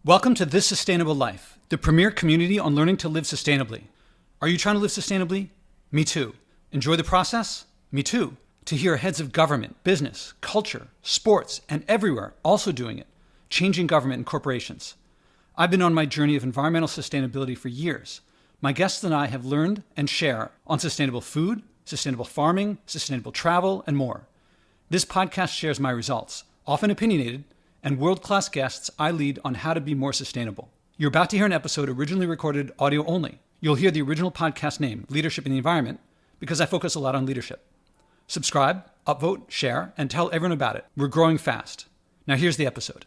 Welcome to This Sustainable Life, the premier community on learning to live sustainably. Are you trying to live sustainably? Me too. Enjoy the process? Me too. To hear heads of government, business, culture, sports, and everywhere also doing it, changing government and corporations. I've been on my journey of environmental sustainability for years. My guests and I have learned and share on sustainable food, sustainable farming, sustainable travel, and more. This podcast shares my results, often opinionated, and world-class guests I lead on how to be more sustainable. You're about to hear an episode originally recorded audio only. You'll hear the original podcast name, Leadership in the Environment, because I focus a lot on leadership. Subscribe, upvote, share, and tell everyone about it. We're growing fast. Now here's the episode.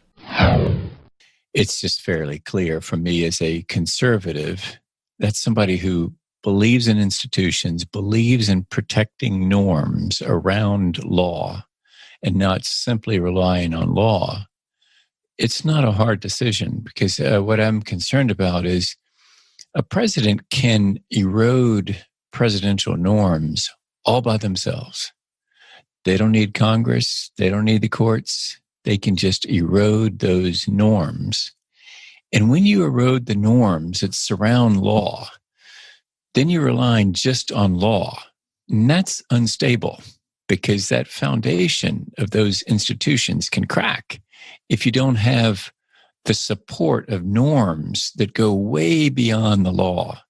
It's just fairly clear for me as a conservative, that's somebody who believes in institutions, believes in protecting norms around law, and not simply relying on law. It's not a hard decision because what I'm concerned about is a president can erode presidential norms all by themselves. They don't need Congress. They don't need the courts. They can just erode those norms. And when you erode the norms that surround law, then you're relying just on law. And that's unstable because that foundation of those institutions can crack if you don't have the support of norms that go way beyond the law.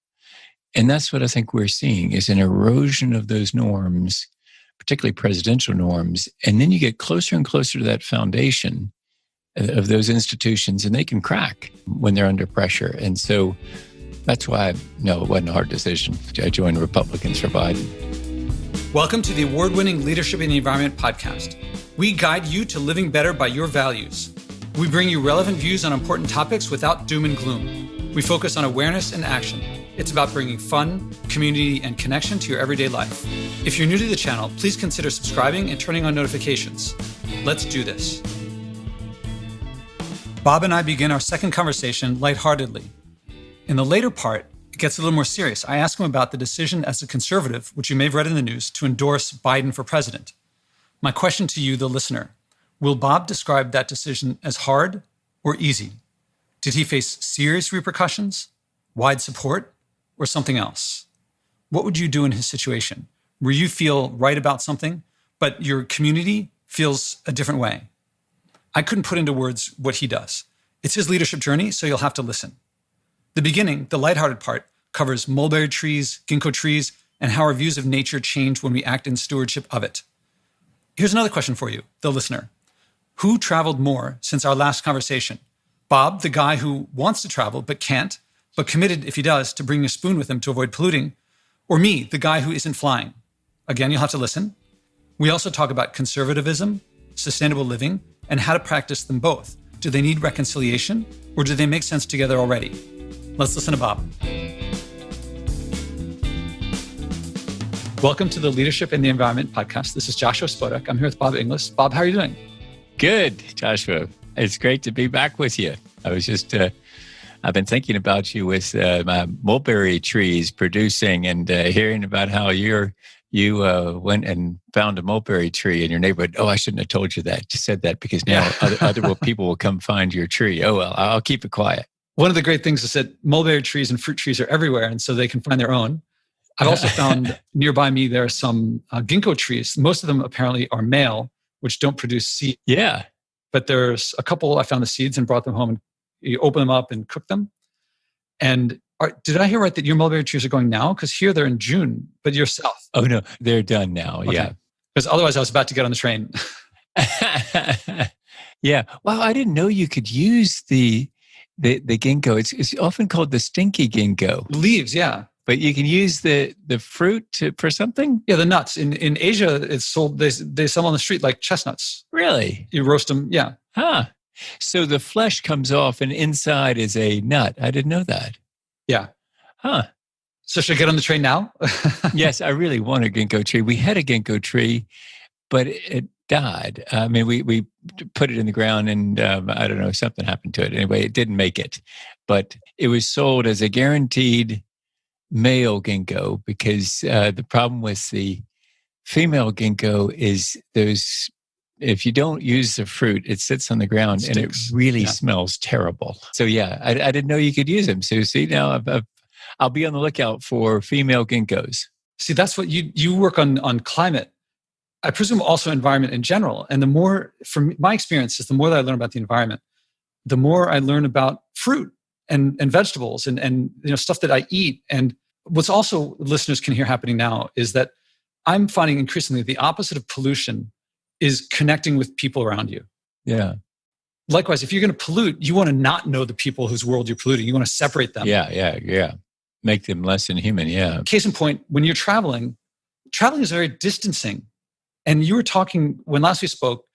And that's what I think we're seeing is an erosion of those norms, particularly presidential norms. And then you get closer and closer to that foundation of those institutions, and they can crack when they're under pressure. And so that's why, no, it wasn't a hard decision. I joined Republicans for Biden. Welcome to the award-winning Leadership in the Environment podcast. We guide you to living better by your values. We bring you relevant views on important topics without doom and gloom. We focus on awareness and action. It's about bringing fun, community, and connection to your everyday life. If you're new to the channel, please consider subscribing and turning on notifications. Let's do this. Bob and I begin our second conversation lightheartedly. In the later part, it gets a little more serious. I ask him about the decision as a conservative, which you may have read in the news, to endorse Biden for president. My question to you, the listener, will Bob describe that decision as hard or easy? Did he face serious repercussions, wide support, or something else? What would you do in his situation, where you feel right about something, but your community feels a different way? I couldn't put into words what he does. It's his leadership journey, so you'll have to listen. The beginning, the lighthearted part, covers mulberry trees, ginkgo trees, and how our views of nature change when we act in stewardship of it. Here's another question for you, the listener. Who traveled more since our last conversation? Bob, the guy who wants to travel but can't, but committed, if he does, to bringing a spoon with him to avoid polluting? Or me, the guy who isn't flying? Again, you'll have to listen. We also talk about conservatism, sustainable living, and how to practice them both. Do they need reconciliation, or do they make sense together already? Let's listen to Bob. Welcome to the Leadership in the Environment podcast. This is Joshua Spodek. I'm here with Bob Inglis. Bob, how are you doing? Good, Joshua. It's great to be back with you. I was just, I've been thinking about you with my mulberry trees producing and hearing about how you went and found a mulberry tree in your neighborhood. Oh, I shouldn't have told you that. Just said that because now other people will come find your tree. Oh, well, I'll keep it quiet. One of the great things is that mulberry trees and fruit trees are everywhere, and so they can find their own. I've also found nearby me there are some ginkgo trees. Most of them apparently are male, which don't produce seed. Yeah. But there's a couple, I found the seeds and brought them home, and you open them up and cook them. And did I hear right that your mulberry trees are going now? Because here they're in June, but you're south. Oh, no, they're done now. Okay. Yeah. Because otherwise I was about to get on the train. Yeah. Well, I didn't know you could use the ginkgo. It's often called the stinky ginkgo. Leaves, yeah. But you can use the fruit for something? Yeah, the nuts. In Asia, it's sold, they sell on the street like chestnuts. Really? You roast them, yeah. Huh. So the flesh comes off and inside is a nut. I didn't know that. Yeah. Huh. So should I get on the train now? Yes, I really want a ginkgo tree. We had a ginkgo tree, but it died. I mean, we put it in the ground and I don't know, something happened to it. Anyway, it didn't make it. But it was sold as a guaranteed male ginkgo because the problem with the female ginkgo is those if you don't use the fruit, it sits on the ground and it really smells terrible. So yeah, I didn't know you could use them. So see, now I'll be on the lookout for female ginkgos. See, that's what you work on climate. I presume also environment in general. And the more, from my experience, is the more that I learn about the environment, the more I learn about fruit and vegetables and stuff that I eat. And what's also listeners can hear happening now is that I'm finding increasingly the opposite of pollution is connecting with people around you. Yeah. Likewise, if you're going to pollute, you want to not know the people whose world you're polluting. You want to separate them. Yeah. Make them less than human. Yeah. Case in point, when you're traveling is very distancing. And you were talking, when last we spoke,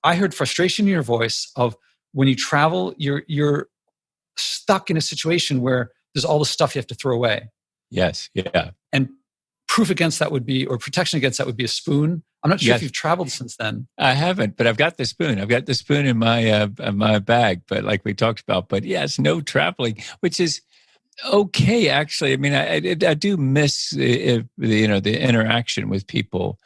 I heard frustration in your voice of when you travel, you're stuck in a situation where there's all the stuff you have to throw away. Yes. Yeah. And proof against that would be, or protection against that would be a spoon. I'm not sure if you've traveled since then. I haven't, but I've got the spoon. I've got the spoon in my bag, but like we talked about, but yes, no traveling, which is okay, actually. I mean, I do miss the interaction with people.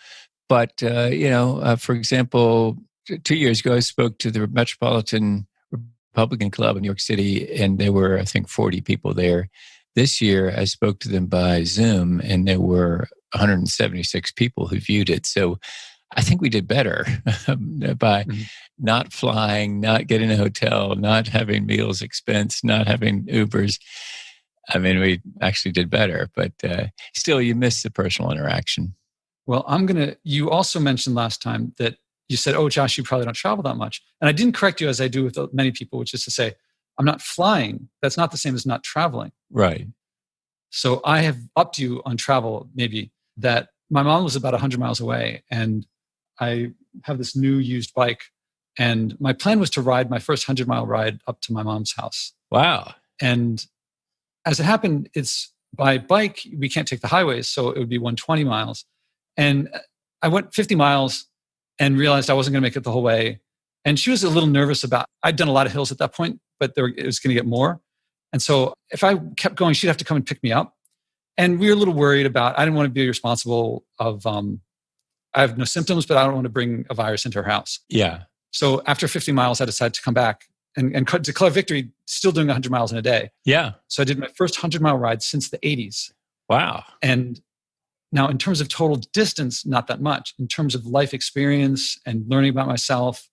But, for example, 2 years ago, I spoke to the Metropolitan Republican Club in New York City, and there were, I think, 40 people there. This year, I spoke to them by Zoom, and there were 176 people who viewed it. So I think we did better by not flying, not getting a hotel, not having meals expense, not having Ubers. I mean, we actually did better, but still, you miss the personal interaction. Well, you also mentioned last time that you said, oh, Josh, you probably don't travel that much. And I didn't correct you as I do with many people, which is to say, I'm not flying. That's not the same as not traveling. Right. So I have upped you on travel, maybe, that my mom was about 100 miles away and I have this new used bike. And my plan was to ride my first 100-mile ride up to my mom's house. Wow. And as it happened, it's by bike, we can't take the highways. So it would be 120 miles. And I went 50 miles and realized I wasn't going to make it the whole way. And she was a little nervous I'd done a lot of hills at that point, but it was going to get more. And so if I kept going, she'd have to come and pick me up. And we were a little worried I didn't want to be responsible of, I have no symptoms, but I don't want to bring a virus into her house. Yeah. So after 50 miles, I decided to come back and declare victory, still doing 100 miles in a day. Yeah. So I did my first 100-mile ride since the 80s. Wow. And now, in terms of total distance, not that much. In terms of life experience and learning about myself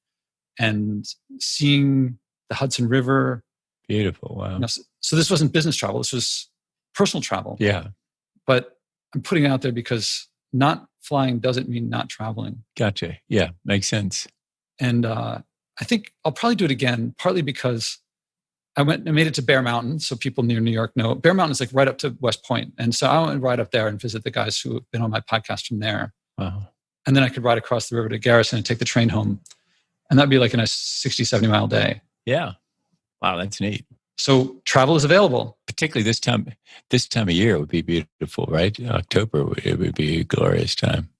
and seeing the Hudson River. Beautiful. Wow. So this wasn't business travel. This was personal travel. Yeah. But I'm putting it out there because not flying doesn't mean not traveling. Gotcha. Yeah. Makes sense. And I think I'll probably do it again, partly because I made it to Bear Mountain. So people near New York know Bear Mountain is like right up to West Point. And so I went right up there and visit the guys who have been on my podcast from there. Wow. And then I could ride across the river to Garrison and take the train home. And that'd be like in a 60, 70 mile day. Yeah. Wow. That's neat. So travel is available. Particularly this time of year would be beautiful, right? October, it would be a glorious time.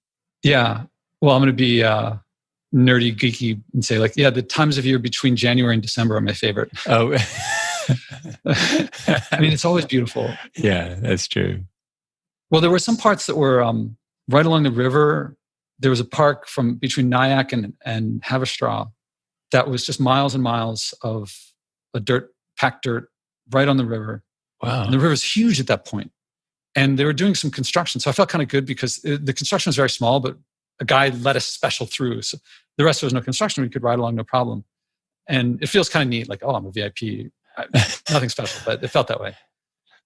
Yeah. Well, I'm going to be nerdy, geeky and say the times of year between January and December are my favorite. Oh, I mean, it's always beautiful. Yeah, that's true. Well, there were some parts that were right along the river. There was a park between Nyack and Haverstraw that was just miles and miles of packed dirt right on the river. Wow. And the river's huge at that point. And they were doing some construction. So I felt kind of good because the construction was very small, but a guy let us special through. So the rest there was no construction. We could ride along, no problem. And it feels kind of neat, like, oh, I'm a VIP. Nothing special, but it felt that way.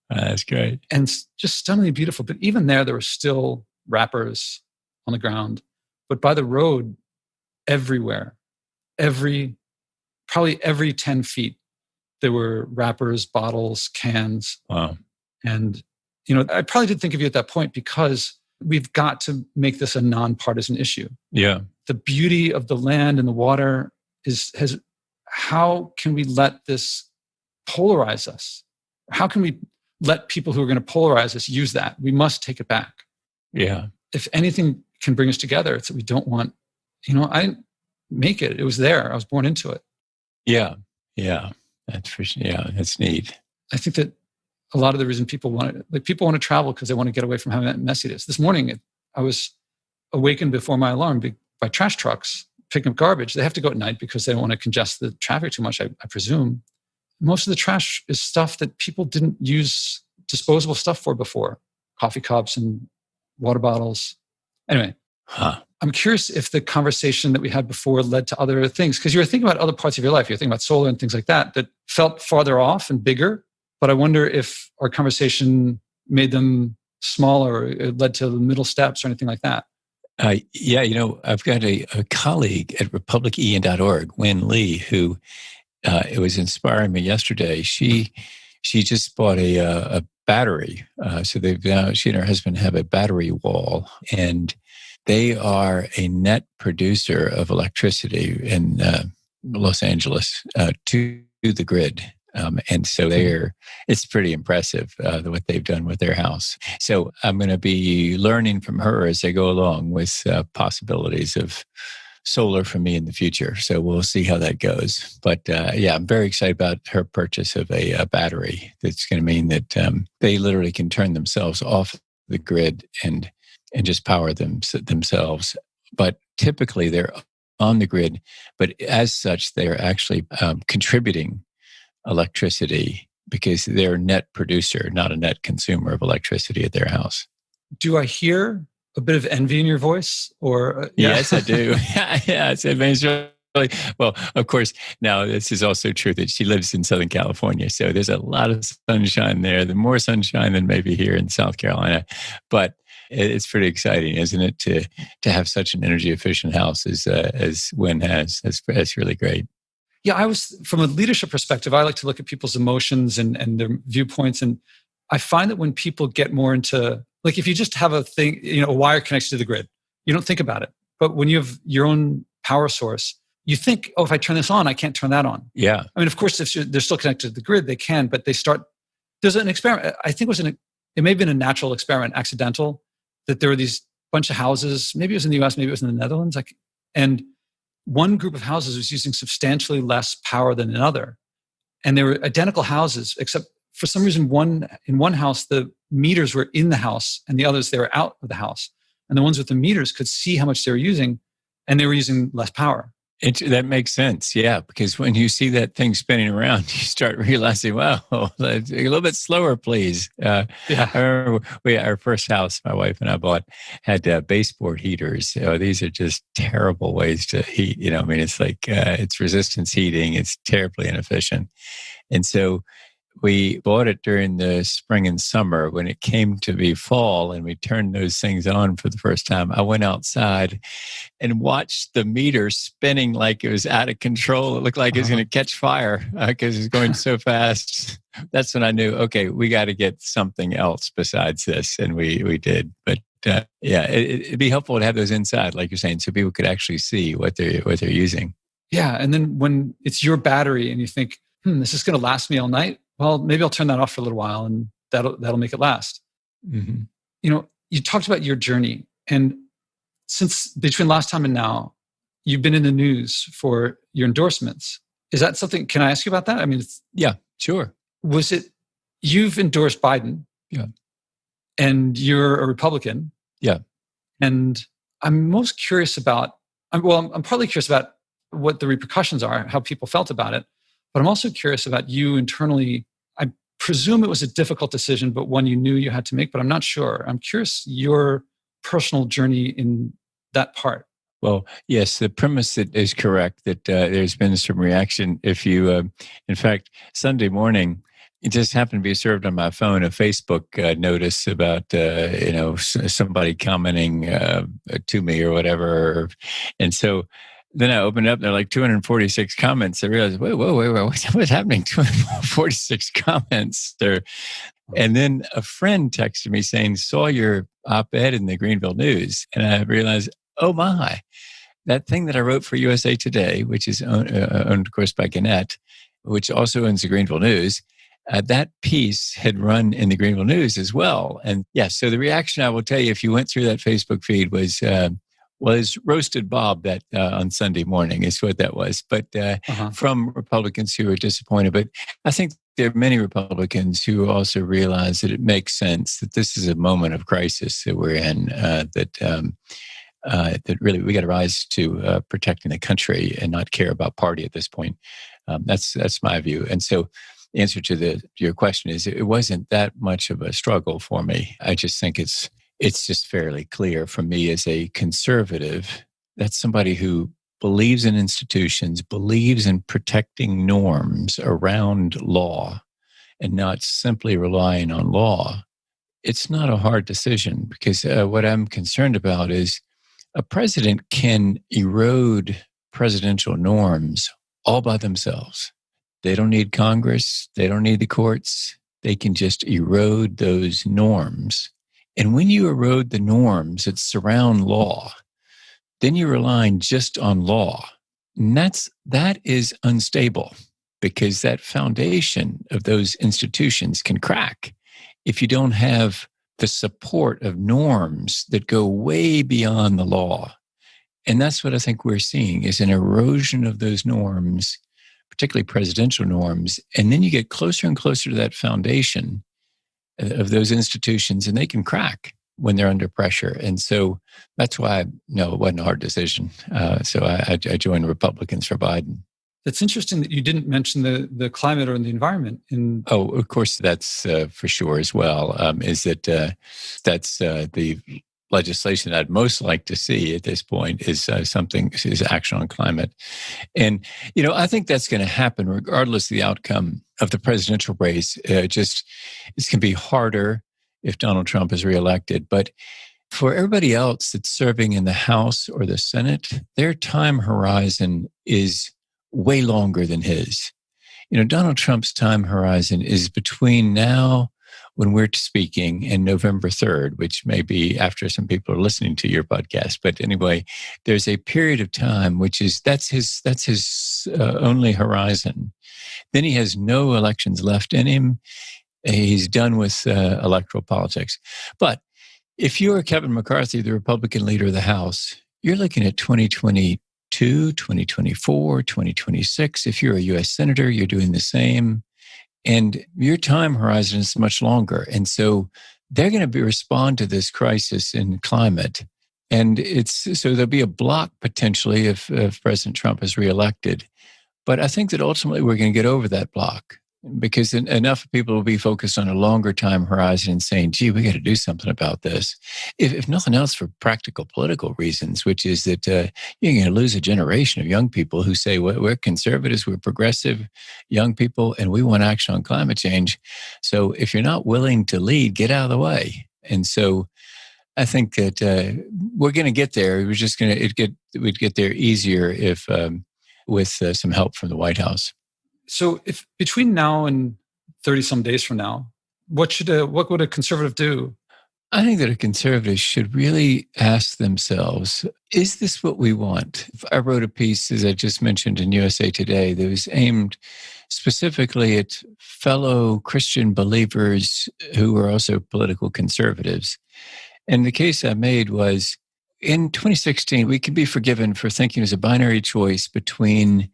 That's great. And just stunningly beautiful. But even there were still wrappers on the ground. But by the road, everywhere, probably every 10 feet, there were wrappers, bottles, cans. Wow. And, I probably did think of you at that point because we've got to make this a nonpartisan issue. Yeah. The beauty of the land and the water how can we let this polarize us? How can we let people who are going to polarize us use that? We must take it back. Yeah. If anything can bring us together, it's that we don't want, I didn't make it. It was there. I was born into it. Yeah. Yeah. That's neat. I think that a lot of the reason people want to travel because they want to get away from how messy it is. This morning, I was awakened before my alarm by trash trucks picking up garbage, they have to go at night because they don't want to congest the traffic too much, I presume. Most of the trash is stuff that people didn't use disposable stuff for before. Coffee cups and water bottles. Anyway, I'm curious if the conversation that we had before led to other things, because you were thinking about other parts of your life. You're thinking about solar and things like that felt farther off and bigger. But I wonder if our conversation made them smaller, or it led to the middle steps or anything like that. Yeah, I've got a colleague at republicen.org, Wynn Lee, who it was inspiring me yesterday. She just bought a battery. So she and her husband have a battery wall, and they are a net producer of electricity in Los Angeles to the grid. And so it's pretty impressive what they've done with their house. So I'm going to be learning from her as they go along with possibilities of solar for me in the future. So we'll see how that goes. But I'm very excited about her purchase of a battery. That's going to mean that they literally can turn themselves off the grid and just power themselves. But typically they're on the grid, but as such, they're actually contributing electricity because they're a net producer, not a net consumer of electricity at their house. Do I hear a bit of envy in your voice? Or Yes, I do. Yes, it means really. Well, of course, now this is also true that she lives in Southern California, so there's a lot of sunshine there. The more sunshine than maybe here in South Carolina, but it's pretty exciting, isn't it, to have such an energy efficient house as Wynn has? That's really great. Yeah, from a leadership perspective, I like to look at people's emotions and their viewpoints. And I find that when people get more into, like if you just have a thing, a wire connects to the grid, you don't think about it. But when you have your own power source, you think, oh, if I turn this on, I can't turn that on. Yeah. I mean, of course, if they're still connected to the grid, they can, but there's an experiment. I think it may have been a natural experiment, accidental, that there were these bunch of houses, maybe it was in the US, maybe it was in the Netherlands, and one group of houses was using substantially less power than another. And they were identical houses, except for some reason, in one house, the meters were in the house and the others, they were out of the house. And the ones with the meters could see how much they were using, and they were using less power. That makes sense, yeah, because when you see that thing spinning around, you start realizing, wow, a little bit slower, please. I remember our first house my wife and I bought had baseboard heaters. These are just terrible ways to heat. It's like it's resistance heating. It's terribly inefficient. And so we bought it during the spring and summer. When it came to be fall and we turned those things on for the first time, I went outside and watched the meter spinning like it was out of control. It looked like it was going to catch fire because it was going so fast. That's when I knew, okay, we got to get something else besides this. And we did. But it'd be helpful to have those inside, like you're saying, so people could actually see what they're using. Yeah. And then when it's your battery and you think, this is going to last me all night, well, maybe I'll turn that off for a little while and that'll make it last. Mm-hmm. You talked about your journey, and since between last time and now, you've been in the news for your endorsements. Is that something, can I ask you about that? I mean, yeah, sure. Was it, you've endorsed Biden? Yeah. And you're a Republican? Yeah. And I'm most curious about, I'm partly curious about what the repercussions are, how people felt about it. But I'm also curious about you internally. I presume it was a difficult decision, but one you knew you had to make, but I'm not sure. I'm curious your personal journey in that part. Well, yes, the premise is correct that there's been some reaction. If you, in fact, Sunday morning, it just happened to be served on my phone, a Facebook notice about, somebody commenting to me or whatever. And so then I opened it up, there are like 246 comments. I realized, wait, what's happening? 246 comments there. And then a friend texted me saying, saw your op-ed in the Greenville News. And I realized, oh my, that thing that I wrote for USA Today, which is owned of course, by Gannett, which also owns the Greenville News, that piece had run in the Greenville News as well. And so the reaction, I will tell you, if you went through that Facebook feed, was roasted Bob that on Sunday morning is what that was. But from Republicans who were disappointed. But I think there are many Republicans who also realize that it makes sense that this is a moment of crisis that we're in, that that really we got to rise to protecting the country and not care about party at this point. That's my view. And so, the answer to your question is it wasn't that much of a struggle for me. I just think it's just fairly clear for me as a conservative. That's somebody who believes in institutions, believes in protecting norms around law, and not simply relying on law. It's not a hard decision because what I'm concerned about is a president can erode presidential norms all by themselves. They don't need Congress. They don't need the courts. They can just erode those norms. And when you erode the norms that surround law, then you're relying just on law. And that is unstable because that foundation of those institutions can crack if you don't have the support of norms that go way beyond the law. And that's what I think we're seeing is an erosion of those norms, particularly presidential norms. And then you get closer and closer to that foundation of those institutions, and they can crack when they're under pressure. And so that's why, no, it wasn't a hard decision. So I joined Republicans for Biden. It's interesting that you didn't mention the climate or the environment. Oh, of course, that's for sure as well. Is that that's the legislation I'd most like to see at this point is action on climate. And, I think that's going to happen regardless of the outcome of the presidential race. It's going to be harder if Donald Trump is reelected. But for everybody else that's serving in the House or the Senate, their time horizon is way longer than his. Donald Trump's time horizon is between now, when we're speaking, and November 3rd, which may be after some people are listening to your podcast. But anyway, there's a period of time that's his only horizon. Then he has no elections left in him. He's done with electoral politics. But if you're Kevin McCarthy, the Republican leader of the House, you're looking at 2022, 2024, 2026. If you're a U.S. Senator, you're doing the same. And your time horizon is much longer. And so they're going to respond to this crisis in climate. And so there'll be a block potentially if President Trump is reelected. But I think that ultimately we're going to get over that block because enough people will be focused on a longer time horizon and saying, gee, we got to do something about this. If nothing else for practical political reasons, which is that you're going to lose a generation of young people who say, well, we're conservatives, we're progressive young people, and we want action on climate change. So if you're not willing to lead, get out of the way. And so I think that we're going to get there. We'd get there easier if with some help from the White House. So if between now and 30 some days from now, what would a conservative do? I think that a conservative should really ask themselves, is this what we want? I wrote a piece, as I just mentioned, in USA Today that was aimed specifically at fellow Christian believers who were also political conservatives. And the case I made was, in 2016, we can be forgiven for thinking it was a binary choice between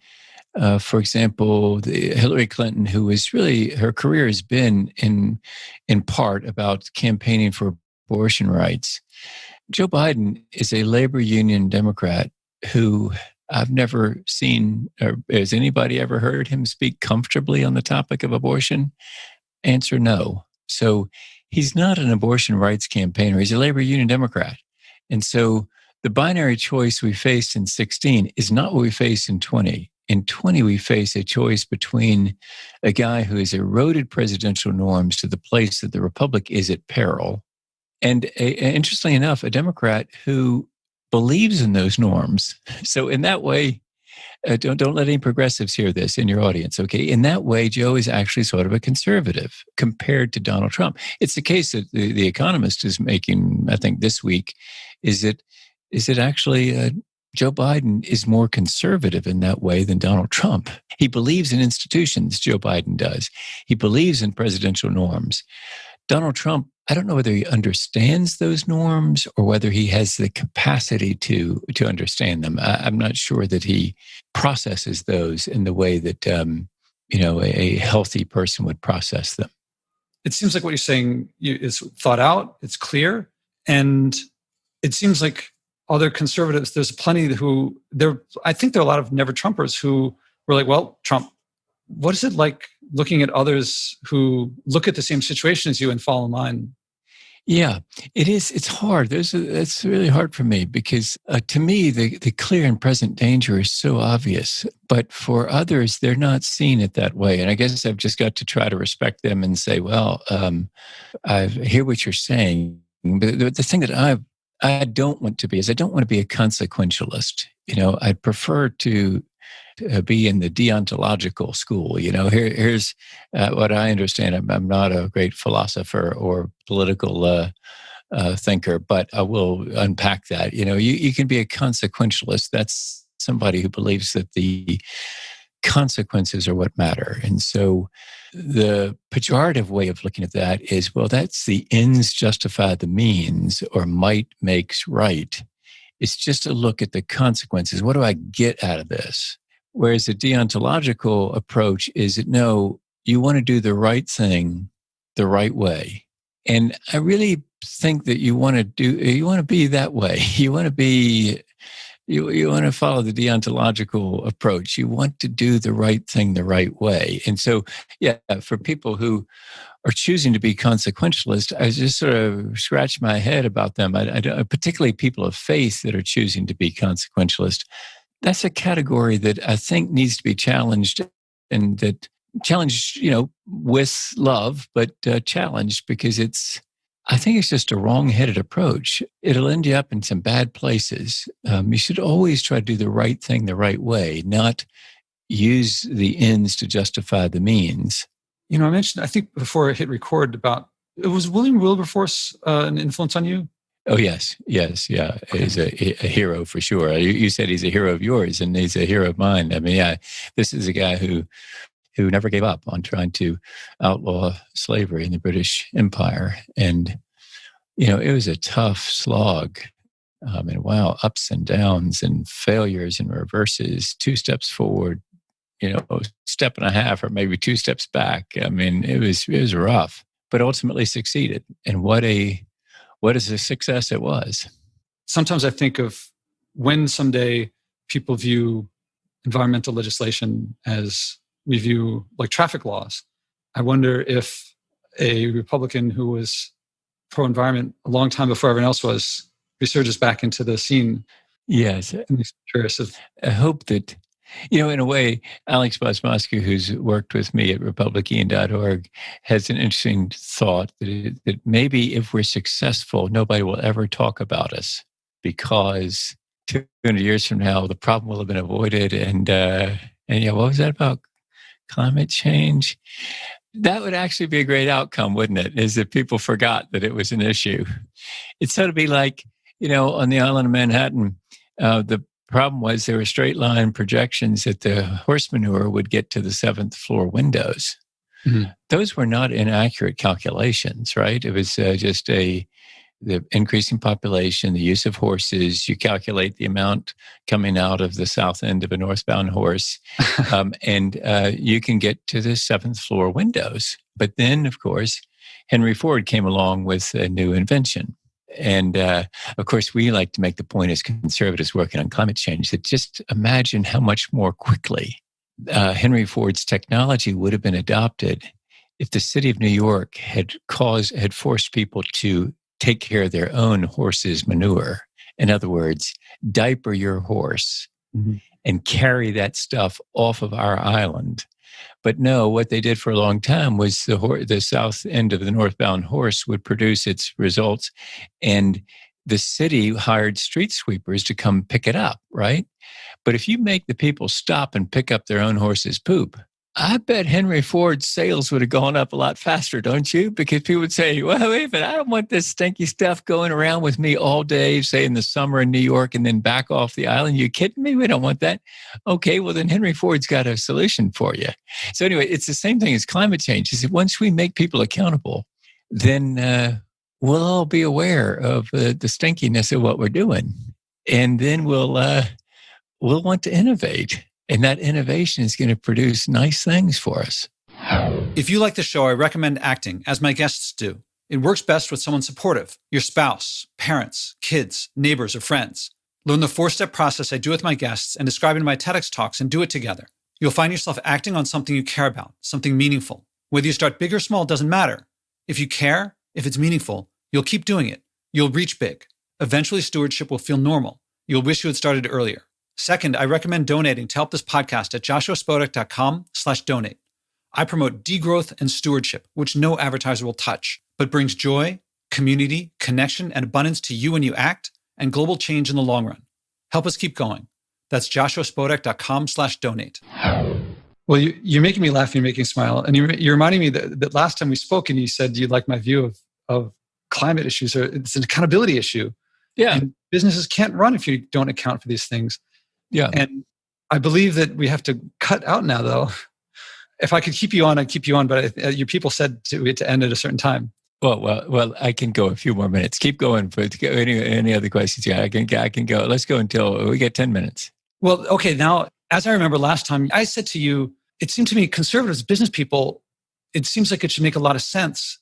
for example, Hillary Clinton, who is really, her career has been in part about campaigning for abortion rights. Joe Biden is a labor union Democrat who I've never seen, or has anybody ever heard him speak comfortably on the topic of abortion? Answer no. So he's not an abortion rights campaigner. He's a labor union Democrat. And so the binary choice we faced in 16 is not what we face in 20. In 20, we face a choice between a guy who has eroded presidential norms to the place that the republic is at peril, and interestingly enough, a Democrat who believes in those norms. So in that way, don't let any progressives hear this in your audience, okay? In that way, Joe is actually sort of a conservative compared to Donald Trump. It's the case that the Economist is making, I think, this week, is that actually Joe Biden is more conservative in that way than Donald Trump. He believes in institutions, Joe Biden does. He believes in presidential norms. Donald Trump, I don't know whether he understands those norms or whether he has the capacity to understand them. I'm not sure that he processes those in the way that a healthy person would process them. It seems like what you're saying is thought out, it's clear, and it seems like other conservatives, there's plenty who I think there are a lot of never Trumpers who were like, well, Trump, what is it like looking at others who look at the same situation as you and fall in line? Yeah, it is. It's hard. It's really hard for me because to me, the clear and present danger is so obvious. But for others, they're not seeing it that way. And I guess I've just got to try to respect them and say, well, I hear what you're saying. But the thing that I don't want to be is I don't want to be a consequentialist. I'd prefer to be in the deontological school. Here's what I understand. I'm not a great philosopher or political thinker, but I will unpack that. You can be a consequentialist. That's somebody who believes that the consequences are what matter. And so the pejorative way of looking at that is, well, that's the ends justify the means, or might makes right. It's just a look at the consequences. What do I get out of this? Whereas the deontological approach is that, no, you want to do the right thing the right way. And I really think that you want to be that way. You want to follow the deontological approach. You want to do the right thing the right way. And so, yeah, for people who are choosing to be consequentialist, I just sort of scratch my head about them. I particularly people of faith that are choosing to be consequentialist. That's a category that I think needs to be challenged, and that challenged, with love, but challenged because I think it's just a wrong-headed approach. It'll end you up in some bad places. You should always try to do the right thing the right way, not use the ends to justify the means. I mentioned, I think before I hit record, was William Wilberforce an influence on you? Oh, yes, yeah. He's a hero for sure. You said he's a hero of yours, and he's a hero of mine. I mean, yeah, this is a guy who never gave up on trying to outlaw slavery in the British Empire. And, it was a tough slog. Wow, ups and downs and failures and reverses, 2 steps forward, step and a half, or maybe 2 steps back. I mean, it was rough, but ultimately succeeded. And what is a success it was. Sometimes I think of when someday people view environmental legislation as we view like traffic laws. I wonder if a Republican who was pro-environment a long time before everyone else was resurges back into the scene. Yes. I'm curious if I hope that, in a way, Alex Bosmosky, who's worked with me at republican.org, has an interesting thought that maybe if we're successful, nobody will ever talk about us, because 200 years from now, the problem will have been avoided. And what was that about climate change? That would actually be a great outcome, wouldn't it? Is that people forgot that it was an issue. It's sort of be like, on the island of Manhattan, the problem was there were straight line projections that the horse manure would get to the 7th floor windows. Mm-hmm. Those were not inaccurate calculations, right? It was just the increasing population, the use of horses. You calculate the amount coming out of the south end of a northbound horse, and you can get to the 7th floor windows. But then, of course, Henry Ford came along with a new invention. And of course, we like to make the point as conservatives working on climate change that just imagine how much more quickly Henry Ford's technology would have been adopted if the city of New York had forced people to take care of their own horse's manure. In other words, diaper your horse and carry that stuff off of our island. But no, what they did for a long time was the south end of the northbound horse would produce its results, and the city hired street sweepers to come pick it up, right? But if you make the people stop and pick up their own horse's poop, I bet Henry Ford's sales would have gone up a lot faster, don't you? Because people would say, well, wait a minute, I don't want this stinky stuff going around with me all day, say in the summer in New York, and then back off the island. You kidding me? We don't want that. Okay, well, then Henry Ford's got a solution for you. So anyway, it's the same thing as climate change. Is that once we make people accountable, then we'll all be aware of the stinkiness of what we're doing. And then we'll want to innovate. And that innovation is going to produce nice things for us. If you like the show, I recommend acting, as my guests do. It works best with someone supportive, your spouse, parents, kids, neighbors, or friends. Learn the 4-step process I do with my guests and describe in my TEDx talks and do it together. You'll find yourself acting on something you care about, something meaningful. Whether you start big or small doesn't matter. If you care, if it's meaningful, you'll keep doing it. You'll reach big. Eventually, stewardship will feel normal. You'll wish you had started earlier. Second, I recommend donating to help this podcast at joshuaspodek.com/donate. I promote degrowth and stewardship, which no advertiser will touch, but brings joy, community, connection, and abundance to you when you act, and global change in the long run. Help us keep going. That's joshuaspodek.com/donate. Well, you're making me laugh. You're making me smile. And you're reminding me that last time we spoke and you said you like my view of climate issues, or it's an accountability issue. Yeah. And businesses can't run if you don't account for these things. Yeah. And I believe that we have to cut out now, though. If I could keep you on, I'd keep you on. But your people said we had to end at a certain time. Well, I can go a few more minutes. Keep going. For any other questions? Yeah, I can go. Let's go until we get 10 minutes. Well, okay. Now, as I remember last time, I said to you, it seemed to me conservatives, business people, it seems like it should make a lot of sense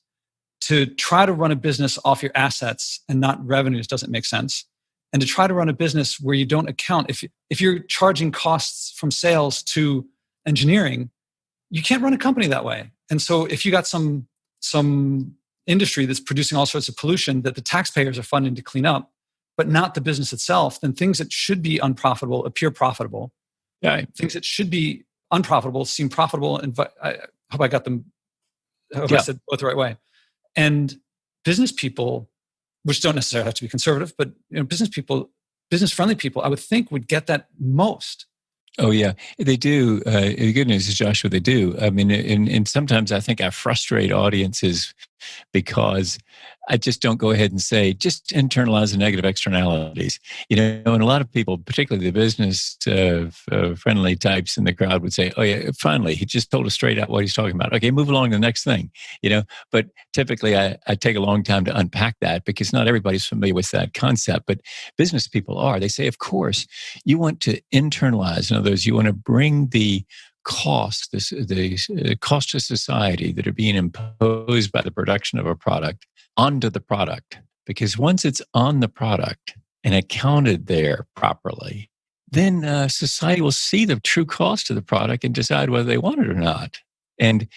to try to run a business off your assets and not revenues doesn't make sense. And to try to run a business where you don't account, if you're charging costs from sales to engineering, you can't run a company that way. And so if you got some industry that's producing all sorts of pollution that the taxpayers are funding to clean up, but not the business itself, then things that should be unprofitable appear profitable. Yeah. Things that should be unprofitable seem profitable. And I hope I got them. I hope I said both the right way. And business people, which don't necessarily have to be conservative, but business people, business-friendly people, I would think would get that most. Oh, yeah, they do. The good news is, Joshua, they do. I mean, and sometimes I think I frustrate audiences because I just don't go ahead and say, just internalize the negative externalities. And a lot of people, particularly the business friendly types in the crowd would say, oh yeah, finally, he just told us straight out what he's talking about. Okay, move along to the next thing, But typically I take a long time to unpack that because not everybody's familiar with that concept, but business people are. They say, of course, you want to internalize. In other words, you want to bring the cost, the cost to society that are being imposed by the production of a product onto the product. Because once it's on the product and accounted there properly, then society will see the true cost of the product and decide whether they want it or not. And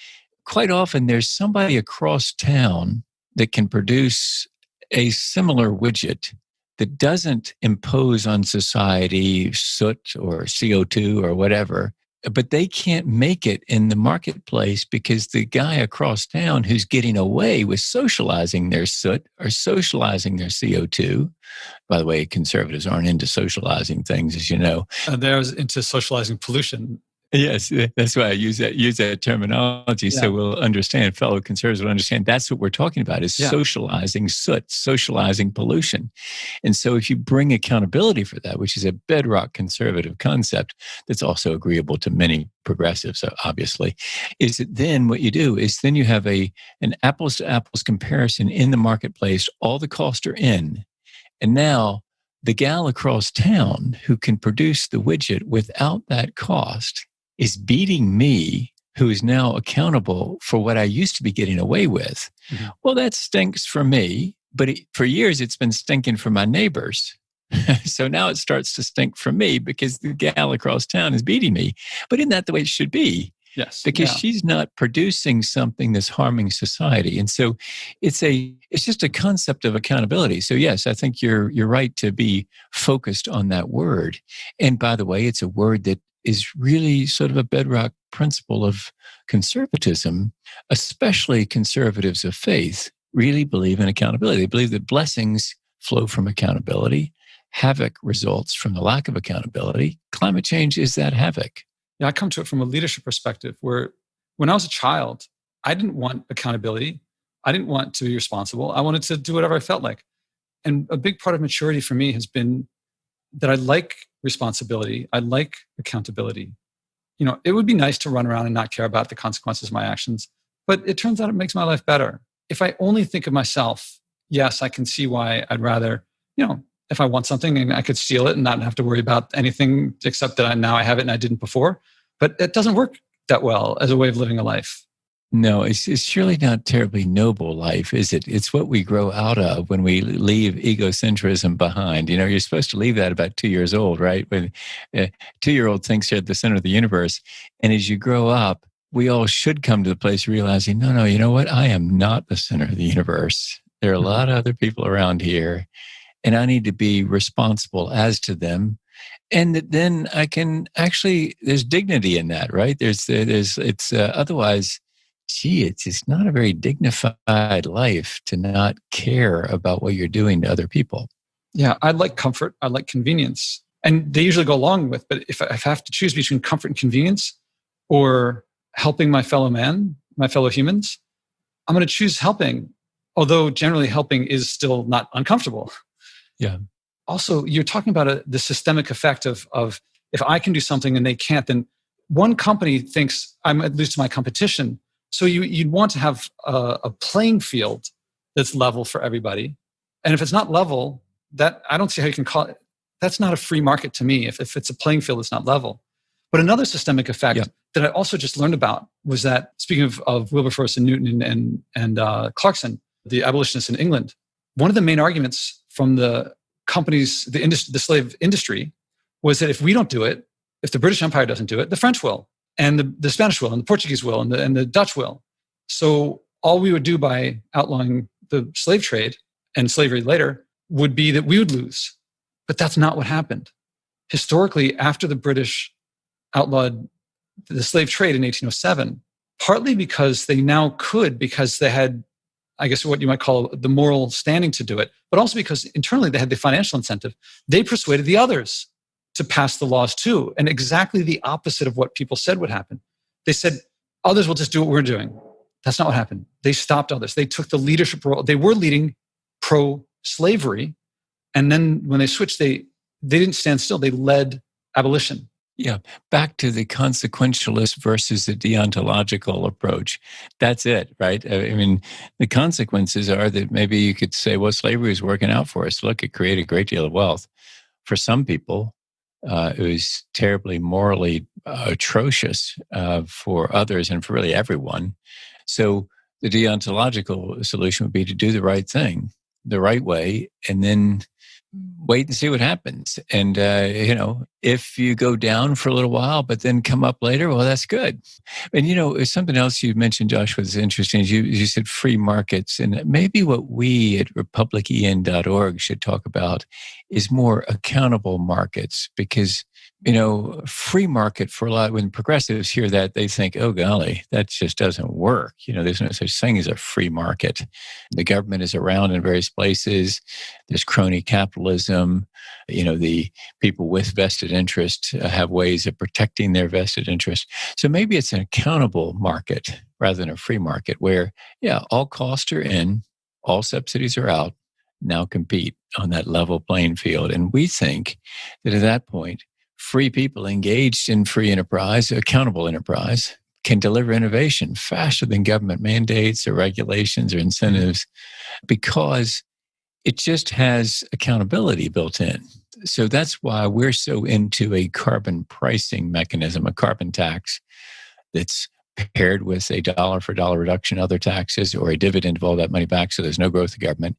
quite often there's somebody across town that can produce a similar widget that doesn't impose on society soot or CO2 or whatever, but they can't make it in the marketplace because the guy across town who's getting away with socializing their soot or socializing their CO2. By the way, conservatives aren't into socializing things, as you know. They're into socializing pollution. Yes, that's why I use that terminology. Yeah. So we'll understand, fellow conservatives will understand that's what we're talking about is socializing soot, socializing pollution. And so if you bring accountability for that, which is a bedrock conservative concept that's also agreeable to many progressives, obviously, is that then what you do is then you have an apples to apples comparison in the marketplace. All the costs are in. And now the gal across town who can produce the widget without that cost is beating me, who is now accountable for what I used to be getting away with. Mm-hmm. Well, that stinks for me, but for years it's been stinking for my neighbors. So now it starts to stink for me because the gal across town is beating me. But isn't that the way it should be? Yes. Because she's not producing something that's harming society. And so it's just a concept of accountability. So yes, I think you're right to be focused on that word. And by the way, it's a word that is really sort of a bedrock principle of conservatism, especially conservatives of faith really believe in accountability. They believe that blessings flow from accountability. Havoc results from the lack of accountability. Climate change is that havoc. Yeah, I come to it from a leadership perspective where when I was a child, I didn't want accountability. I didn't want to be responsible. I wanted to do whatever I felt like. And a big part of maturity for me has been that I like responsibility. I like accountability. It would be nice to run around and not care about the consequences of my actions, but it turns out it makes my life better. If I only think of myself, yes, I can see why I'd rather, if I want something and I could steal it and not have to worry about anything except that now I have it and I didn't before. But it doesn't work that well as a way of living a life. No, it's surely not terribly noble life, is it? It's what we grow out of when we leave egocentrism behind. You're supposed to leave that about 2 years old, right? When a 2-year-old thinks they're at the center of the universe. And as you grow up, we all should come to the place realizing, no, you know what? I am not the center of the universe. There are a lot of other people around here, and I need to be responsible as to them. And then I can actually, there's dignity in that, right? It's otherwise, gee, it's not a very dignified life to not care about what you're doing to other people. Yeah, I like comfort. I like convenience. And they usually go along with, but if I have to choose between comfort and convenience or helping my fellow man, my fellow humans, I'm going to choose helping, although generally helping is still not uncomfortable. Yeah. Also, you're talking about the systemic effect of if I can do something and they can't, then one company thinks I'm at least my competition. So you'd want to have a playing field that's level for everybody. And if it's not level, that I don't see how you can call it. That's not a free market to me. If it's a playing field that's not level. But another systemic effect that I also just learned about was that, speaking of Wilberforce and Newton and Clarkson, the abolitionists in England, one of the main arguments from the companies, the slave industry, was that if we don't do it, if the British Empire doesn't do it, the French will, and the Spanish will, and the Portuguese will, and the Dutch will. So all we would do by outlawing the slave trade and slavery later would be that we would lose. But that's not what happened. Historically, after the British outlawed the slave trade in 1807, partly because they now could, because they had, I guess, what you might call the moral standing to do it, but also because internally they had the financial incentive. They persuaded the others to pass the laws too, and exactly the opposite of what people said would happen. They said, others will just do what we're doing. That's not what happened. They stopped others. They took the leadership role. They were leading pro-slavery, and then when they switched, they didn't stand still. They led abolition. Yeah, back to the consequentialist versus the deontological approach. That's it, right? I mean, the consequences are that maybe you could say, well, slavery is working out for us. Look, it created a great deal of wealth. For some people, it was terribly morally atrocious for others and for really everyone. So the deontological solution would be to do the right thing, the right way, and then wait and see what happens. And, if you go down for a little while, but then come up later, well, that's good. And, something else you mentioned, Josh, was interesting. You said free markets. And maybe what we at republicen.org should talk about is more accountable markets, because free market, for a lot, when progressives hear that, they think, oh, golly, that just doesn't work. There's no such thing as a free market. The government is around in various places. There's crony capitalism. The people with vested interest have ways of protecting their vested interest. So maybe it's an accountable market rather than a free market where, all costs are in, all subsidies are out, now compete on that level playing field. And we think that at that point, free people engaged in free enterprise, accountable enterprise, can deliver innovation faster than government mandates or regulations or incentives, because it just has accountability built in. So that's why we're so into a carbon pricing mechanism, a carbon tax that's paired with a dollar for dollar reduction in other taxes, or a dividend of all that money back so there's no growth of government,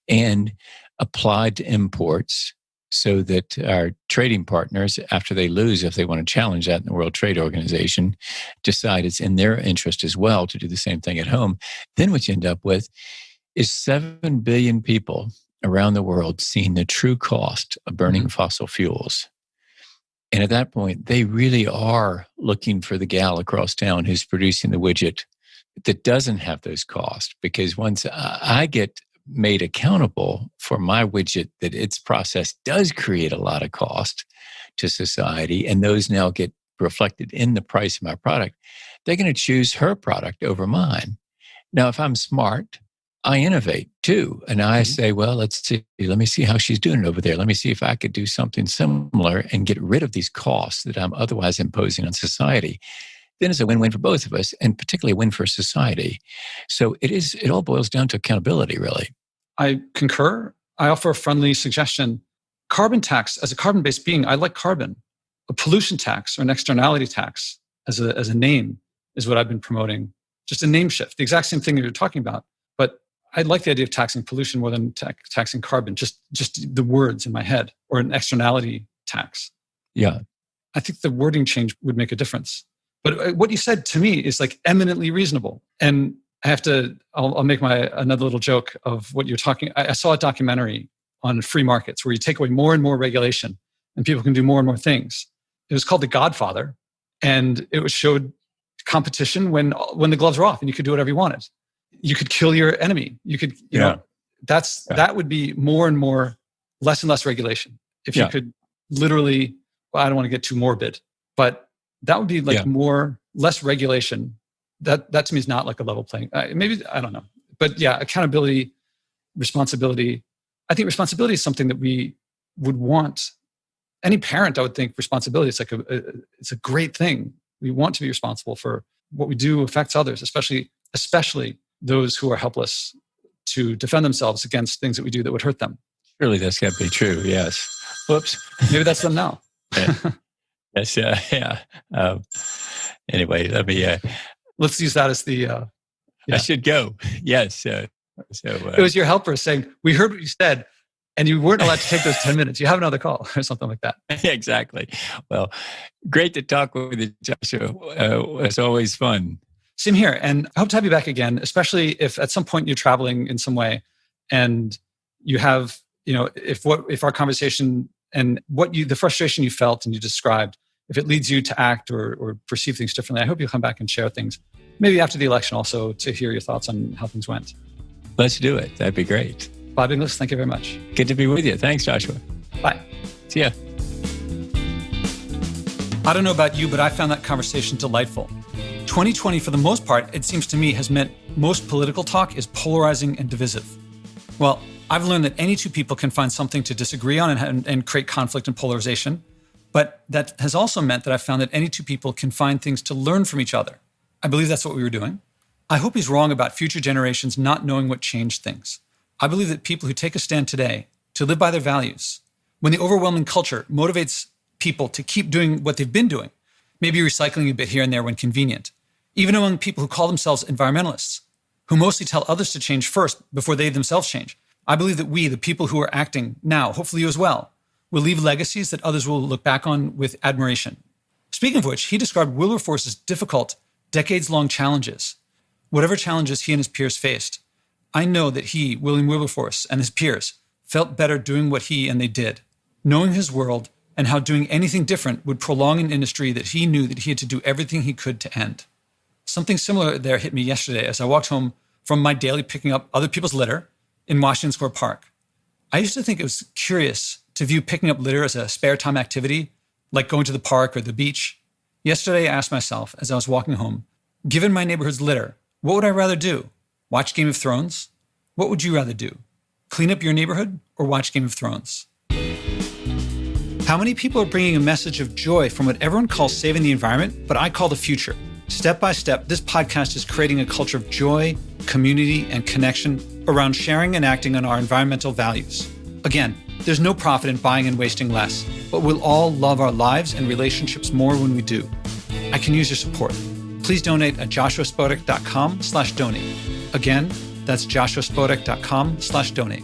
and applied to imports, so that our trading partners, after they lose, if they want to challenge that in the World Trade Organization, decide it's in their interest as well to do the same thing at home. Then what you end up with is 7 billion people around the world seeing the true cost of burning fossil fuels. And at that point, they really are looking for the gal across town who's producing the widget that doesn't have those costs. Because once I get made accountable for my widget, that its process does create a lot of cost to society, and those now get reflected in the price of my product, they're going to choose her product over mine. Now, if I'm smart, I innovate too. And I say, well, let me see how she's doing it over there. Let me see if I could do something similar and get rid of these costs that I'm otherwise imposing on society. Then it's a win-win for both of us, and particularly a win for society. So it all boils down to accountability, really. I concur. I offer a friendly suggestion. Carbon tax, as a carbon-based being, I like carbon. A pollution tax or an externality tax as a name is what I've been promoting just a name shift, the exact same thing that you're talking about. But I like the idea of taxing pollution more than taxing carbon, just the words in my head, or an externality tax. Yeah. I think the wording change would make a difference. But what you said to me is like eminently reasonable. And I'll make another little joke of what you're talking. I saw a documentary on free markets where you take away more and more regulation and people can do more and more things. It was called The Godfather, and it showed competition when the gloves were off and you could do whatever you wanted. You could kill your enemy. You could, you know, that would be more and more, less and less regulation. If you could literally, well, I don't want to get too morbid, but that would be like less regulation. That to me is not like a level playing. Maybe, I don't know. But yeah, accountability, responsibility. I think responsibility is something that we would want. Any parent, I would think, responsibility is like it's a great thing. We want to be responsible for what we do affects others, especially those who are helpless to defend themselves against things that we do that would hurt them. Surely that's got to be true. Yes. Whoops. Maybe that's them now. Yes. Yeah. Anyway, let me. Let's use that as the. I should go. Yes. It was your helper saying, "We heard what you said, and you weren't allowed to take those 10 minutes. You have another call," or something like that. Exactly. Well, great to talk with you, Joshua. It's always fun. Same here, and I hope to have you back again, especially if at some point you're traveling in some way, and you have, if our conversation and the frustration you felt and you described, if it leads you to act or perceive things differently, I hope you'll come back and share things. Maybe after the election also, to hear your thoughts on how things went. Let's do it. That'd be great. Bob Inglis, thank you very much. Good to be with you. Thanks, Joshua. Bye. See ya. I don't know about you, but I found that conversation delightful. 2020, for the most part, it seems to me, has meant most political talk is polarizing and divisive. Well, I've learned that any two people can find something to disagree on and create conflict and polarization. But that has also meant that I've found that any two people can find things to learn from each other. I believe that's what we were doing. I hope he's wrong about future generations not knowing what changed things. I believe that people who take a stand today to live by their values, when the overwhelming culture motivates people to keep doing what they've been doing, maybe recycling a bit here and there when convenient, even among people who call themselves environmentalists, who mostly tell others to change first before they themselves change, I believe that we, the people who are acting now, hopefully you as well, will leave legacies that others will look back on with admiration. Speaking of which, he described Wilberforce's difficult, decades-long challenges. Whatever challenges he and his peers faced, I know that he, William Wilberforce, and his peers felt better doing what he and they did, knowing his world and how doing anything different would prolong an industry that he knew that he had to do everything he could to end. Something similar there hit me yesterday as I walked home from my daily picking up other people's litter in Washington Square Park. I used to think it was curious to view picking up litter as a spare time activity, like going to the park or the beach. Yesterday, I asked myself as I was walking home, given my neighborhood's litter, what would I rather do? Watch Game of Thrones? What would you rather do? Clean up your neighborhood or watch Game of Thrones? How many people are bringing a message of joy from what everyone calls saving the environment, but I call the future? Step by step, this podcast is creating a culture of joy, community, and connection around sharing and acting on our environmental values. Again, there's no profit in buying and wasting less, but we'll all love our lives and relationships more when we do. I can use your support. Please donate at joshuaspodek.com/donate. Again, that's joshuaspodek.com/donate.